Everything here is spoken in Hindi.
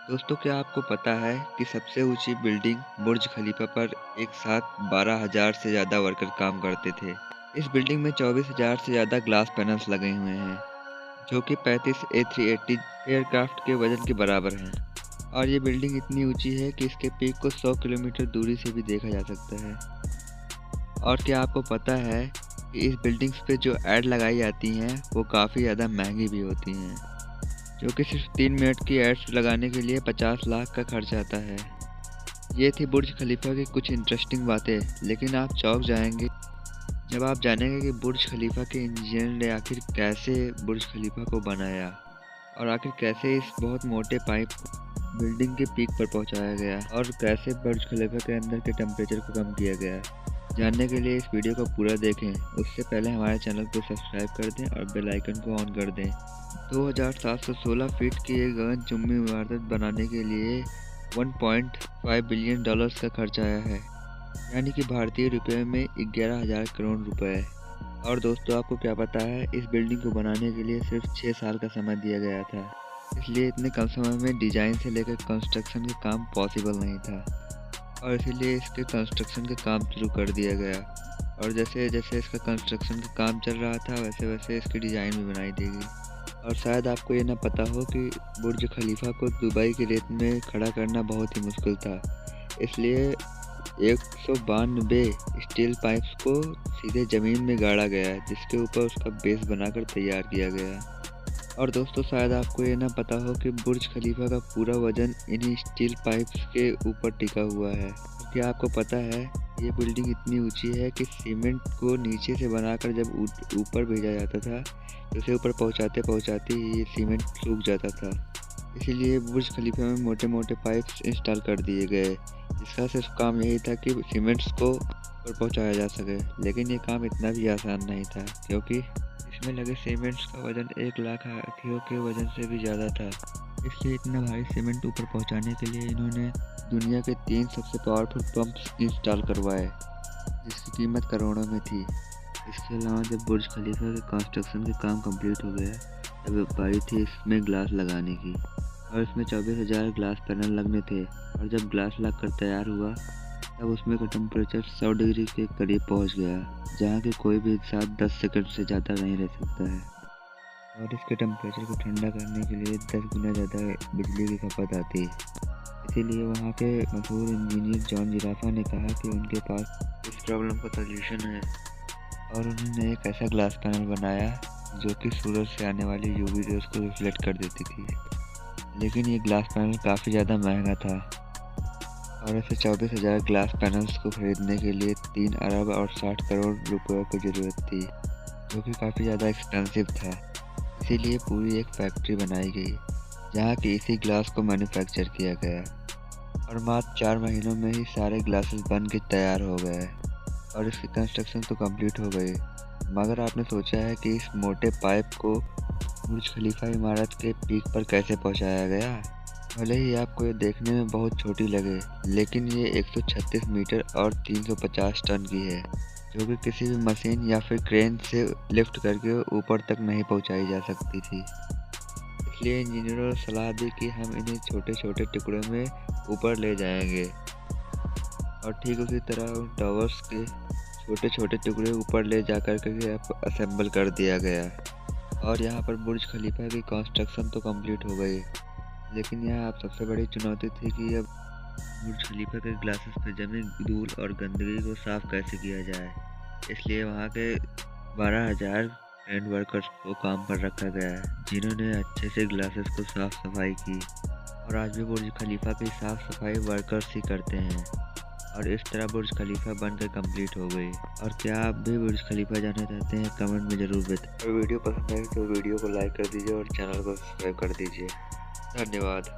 दोस्तों, क्या आपको पता है कि सबसे ऊंची बिल्डिंग बुर्ज खलीफा पर एक साथ 12,000 से ज़्यादा वर्कर काम करते थे। इस बिल्डिंग में 24,000 से ज़्यादा ग्लास पैनल्स लगे हुए हैं, जो कि 35 A380 एयरक्राफ्ट के वजन के बराबर हैं। और ये बिल्डिंग इतनी ऊंची है कि इसके पीक को 100 किलोमीटर दूरी से भी देखा जा सकता है। और क्या आपको पता है कि इस बिल्डिंग्स पे जो एड लगाई जाती हैं वो काफ़ी ज़्यादा महंगी भी होती हैं, जो कि सिर्फ 3 मिनट की एड्स लगाने के लिए 50 लाख का खर्च आता है। ये थी बुर्ज खलीफा की कुछ इंटरेस्टिंग बातें, लेकिन आप चौंक जाएंगे जब आप जानेंगे कि बुर्ज खलीफा के इंजीनियर ने आखिर कैसे बुर्ज खलीफा को बनाया और आखिर कैसे इस बहुत मोटे पाइप को बिल्डिंग के पीक पर पहुंचाया गया और कैसे बुर्ज खलीफा के अंदर के टेम्परेचर को कम किया गया। जानने के लिए इस वीडियो को पूरा देखें। उससे पहले हमारे चैनल को सब्सक्राइब कर दें और बेल आइकन को ऑन कर दें। 2716 फीट की एक गगनचुंबी इमारत बनाने के लिए 1.5 बिलियन डॉलर्स का खर्च आया है, यानी कि भारतीय रुपये में 11,000 करोड़ रुपए। और दोस्तों, आपको क्या पता है, इस बिल्डिंग को बनाने के लिए सिर्फ 6 साल का समय दिया गया था। इसलिए इतने कम समय में डिजाइन से लेकर कंस्ट्रक्शन के काम पॉसिबल नहीं था, और इसीलिए इसके कंस्ट्रक्शन का काम शुरू कर दिया गया। और जैसे जैसे इसका कंस्ट्रक्शन का काम चल रहा था, वैसे वैसे इसकी डिज़ाइन भी बनाई दी गई। और शायद आपको ये ना पता हो कि बुर्ज खलीफा को दुबई की रेत में खड़ा करना बहुत ही मुश्किल था। इसलिए 192 स्टील पाइप्स को सीधे ज़मीन में गाड़ा गया, जिसके ऊपर उसका बेस बनाकर तैयार किया गया। और दोस्तों, शायद आपको ये ना पता हो कि बुर्ज खलीफा का पूरा वजन इन्हीं स्टील पाइप्स के ऊपर टिका हुआ है। क्या आपको पता है, ये बिल्डिंग इतनी ऊंची है कि सीमेंट को नीचे से बनाकर जब ऊपर भेजा जाता था, तो उसे ऊपर पहुंचाते पहुंचाते ये सीमेंट सूख जाता था। इसीलिए बुर्ज खलीफा में मोटे मोटे पाइप्स इंस्टॉल कर दिए गए, जिसका सिर्फ काम यही था कि सीमेंट्स को ऊपर पहुंचाया जा सके। लेकिन ये काम इतना भी आसान नहीं था, क्योंकि इसमें लगे सीमेंट्स का वजन 1 लाख हाथियों के वजन से भी ज़्यादा था। इसलिए इतना भारी सीमेंट ऊपर पहुंचाने के लिए इन्होंने दुनिया के 3 सबसे पावरफुल पंप्स इंस्टॉल करवाए, जिसकी कीमत करोड़ों में थी। इसके अलावा जब बुर्ज खलीफा के कंस्ट्रक्शन का काम कंप्लीट हो गया, तब बारी थी इसमें ग्लास लगाने की। और इसमें 24,000 ग्लास पैनल लगने थे। और जब ग्लास लगकर तैयार हुआ, तब उसमें का टेम्परेचर 100 डिग्री के करीब पहुंच गया, जहां कि कोई भी इंसान 10 सेकंड से ज़्यादा नहीं रह सकता है। और इसके टेम्परेचर को ठंडा करने के लिए 10 गुना ज़्यादा बिजली की खपत आती है। इसीलिए वहाँ के मशहूर इंजीनियर जॉन जिराफा ने कहा कि उनके पास इस प्रॉब्लम का सलूशन है, और उन्होंने एक ऐसा ग्लास पैनल बनाया जो कि सूरज से आने वाली यूवी रेज़ को रिफ्लेक्ट कर देती थी। लेकिन ये ग्लास पैनल काफ़ी ज़्यादा महंगा था, और ऐसे 24,000 ग्लास पैनल्स को खरीदने के लिए 3 अरब और 60 करोड़ रुपए की ज़रूरत थी, जो कि काफ़ी ज़्यादा एक्सपेंसिव था। इसीलिए पूरी एक फैक्ट्री बनाई गई, जहाँ की इसी ग्लास को मैन्युफैक्चर किया गया। और मात्र 4 महीनों में ही सारे ग्लासेस बन के तैयार हो गए, और इसकी कंस्ट्रक्शन तो कंप्लीट हो गई। मगर आपने सोचा है कि इस मोटे पाइप को बुर्ज खलीफा इमारत के पीक पर कैसे पहुंचाया गया? भले ही आपको ये देखने में बहुत छोटी लगे, लेकिन ये 136 मीटर और 350 टन की है, जो कि किसी भी मशीन या फिर क्रेन से लिफ्ट करके ऊपर तक नहीं पहुंचाई जा सकती थी। इसलिए इंजीनियरों ने सलाह दी कि हम इन्हें छोटे छोटे टुकड़ों में ऊपर ले जाएंगे। और ठीक उसी तरह उन टावर्स के छोटे छोटे टुकड़े ऊपर ले जाकर के असेंबल कर दिया गया। और यहाँ पर बुर्ज खलीफा की कंस्ट्रक्शन तो कंप्लीट हो गई, लेकिन यहाँ अब सबसे बड़ी चुनौती थी कि अब बुर्ज खलीफा के ग्लासेस पर जमी धूल और गंदगी को साफ कैसे किया जाए। इसलिए वहाँ के 12,000 ट्रेंड वर्कर्स को काम पर रखा गया है, जिन्होंने अच्छे से ग्लासेस को साफ सफाई की। और आज भी बुर्ज खलीफा की साफ सफाई वर्कर्स ही करते हैं। और इस तरह बुर्ज खलीफा बनकर कंप्लीट हो गई। और क्या आप भी बुर्ज खलीफा जाना चाहते हैं? कमेंट में ज़रूर बताएं। और वीडियो पसंद आए तो वीडियो को लाइक कर दीजिए और चैनल को सब्सक्राइब कर दीजिए। धन्यवाद।